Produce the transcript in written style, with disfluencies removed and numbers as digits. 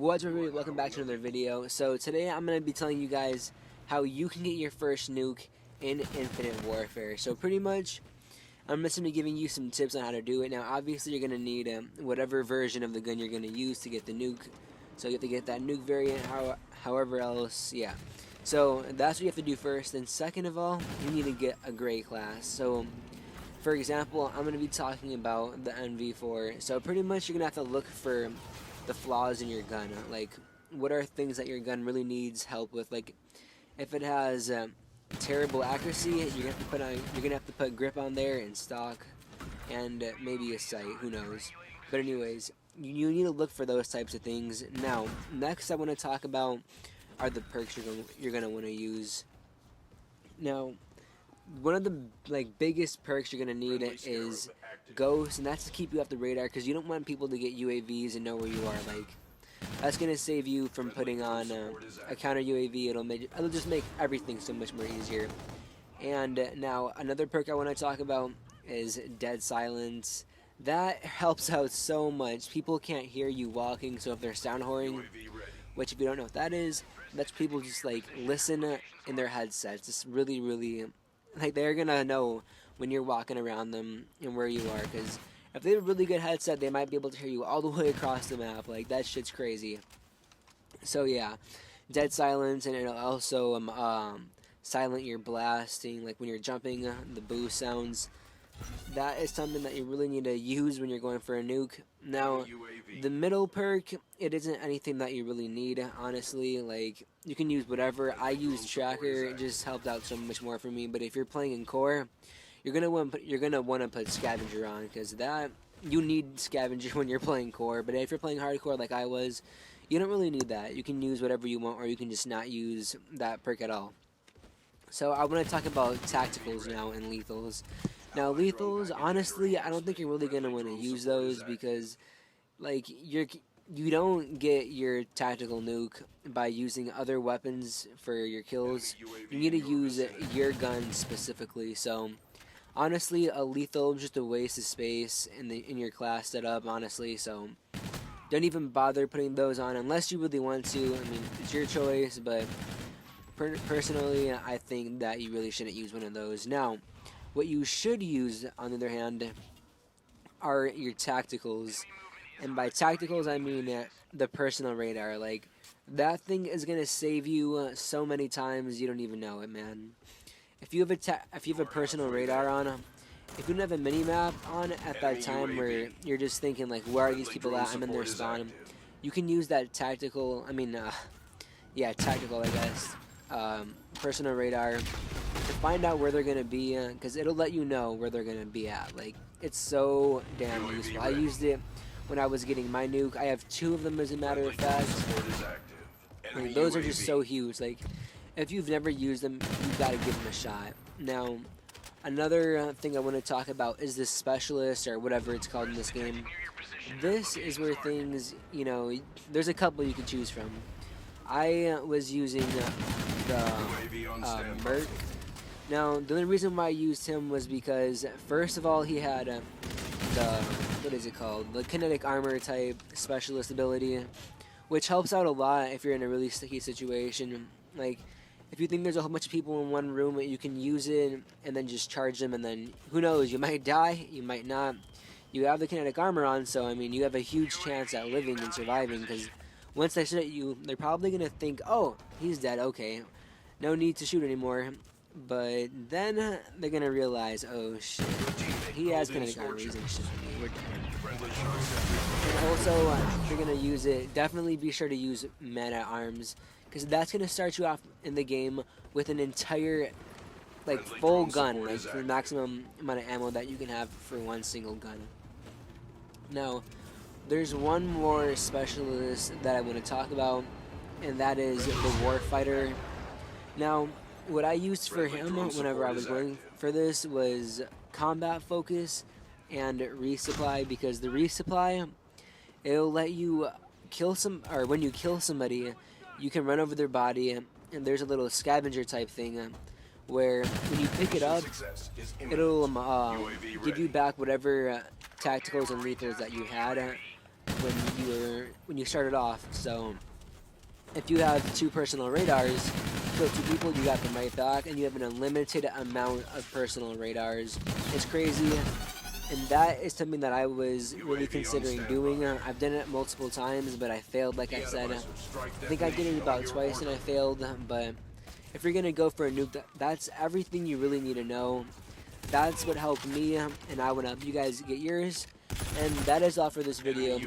What's up, everybody? Welcome back to another video. So today I'm going to be telling you guys how you can get your first nuke in Infinite Warfare. So pretty much I'm just going to be giving you some tips on how to do it. Now obviously you're going to need whatever version of the gun you're going to use to get the nuke. So you have to get that nuke variant, however else, yeah. So that's what you have to do first. And second of all, you need to get a gray class. So for example, I'm going to be talking about the NV4. So pretty much you're going to have to look for the flaws in your gun. Like, what are things that your gun really needs help with? Like, if it has terrible accuracy, you're gonna have to put grip on there and stock, and maybe a sight. Who knows? But anyways, you need to look for those types of things. Now, next I want to talk about are the perks you're gonna want to use. Now, one of the biggest perks you're gonna need is Ghost, and that's to keep you off the radar because you don't want people to get UAVs and know where you are. Like, that's gonna save you from putting on a counter UAV. It'll just make everything so much more easier. And now another perk I want to talk about is Dead Silence. That helps out so much. People can't hear you walking, so if they're sound whoring, which if you don't know what that is, that's people just like listen in their headsets. It's really like they're gonna know when you're walking around them and where you are, because if they have a really good headset, they might be able to hear you all the way across the map. Like, that shit's crazy. So yeah, Dead Silence, and it'll also silent your blasting, like when you're jumping, the boost sounds. That is something that you really need to use when you're going for a nuke. Now, the middle perk, it isn't anything that you really need, honestly. Like, you can use whatever. I use Tracker. It just helped out so much more for me. But if you're playing in core, you're gonna want to put Scavenger on, because that you need Scavenger when you're playing core. But if you're playing hardcore like I was, you don't really need that. You can use whatever you want, or you can just not use that perk at all. So I want to talk about tacticals now and lethals. Now lethals, honestly, I don't think you're really gonna want to use those, because like you don't get your tactical nuke by using other weapons for your kills. You need to use your gun specifically. So honestly, a lethal is just a waste of space in your class setup, honestly. So don't even bother putting those on unless you really want to. I mean, it's your choice, but personally, I think that you really shouldn't use one of those. Now, what you should use, on the other hand, are your tacticals. And by tacticals, I mean the personal radar. Like, that thing is gonna save you so many times you don't even know it, man. If you have a personal radar on, if you don't have a mini map on at that time where you're just thinking like, where are these people at? I'm in their spawn. You can use that tactical. I mean, yeah, tactical, I guess. Personal radar to find out where they're gonna be, because it'll let you know where they're gonna be at. Like, it's so damn useful. I used it when I was getting my nuke. I have 2 of them, as a matter of fact. Like, those are just so huge. Like, if you've never used them, you've got to give them a shot. Now, another thing I want to talk about is this specialist, or whatever it's called in this game. This is where things, you know, there's a couple you can choose from. I was using the Merc. Now, the only reason why I used him was because, first of all, he had what is it called? The kinetic armor type specialist ability, which helps out a lot if you're in a really sticky situation. Like, if you think there's a whole bunch of people in one room, you can use it and then just charge them, and then who knows, you might die, you might not. You have the kinetic armor on, so I mean, you have a huge chance at living and surviving, because once they shoot at you, they're probably gonna think, oh, he's dead, okay, no need to shoot anymore. But then they're gonna realize, oh shit, he has kinetic armor, he's gonna shoot me, we're dead. And also, if you're gonna use it, definitely be sure to use man-at-arms, because that's gonna start you off in the game with an entire, like, full gun, like the maximum amount of ammo that you can have for one single gun. Now, there's one more specialist that I want to talk about, and that is the Warfighter. Now, what I used for him whenever I was going for this was combat focus and resupply, because the resupply, it'll let you kill when you kill somebody, you can run over their body, and there's a little scavenger type thing where when you pick it up, it'll give you back whatever tacticals and lethals that you had when you started off. So if you have 2 personal radars, kill 2 people, you got them right back, and you have an unlimited amount of personal radars. It's crazy, and that is something that I was really considering doing. I've done it multiple times, but I failed, like I said. I think I did it about twice and I failed, but if you're gonna go for a nuke, that's everything you really need to know. That's what helped me, and I want to help you guys get yours. And that is all for this video.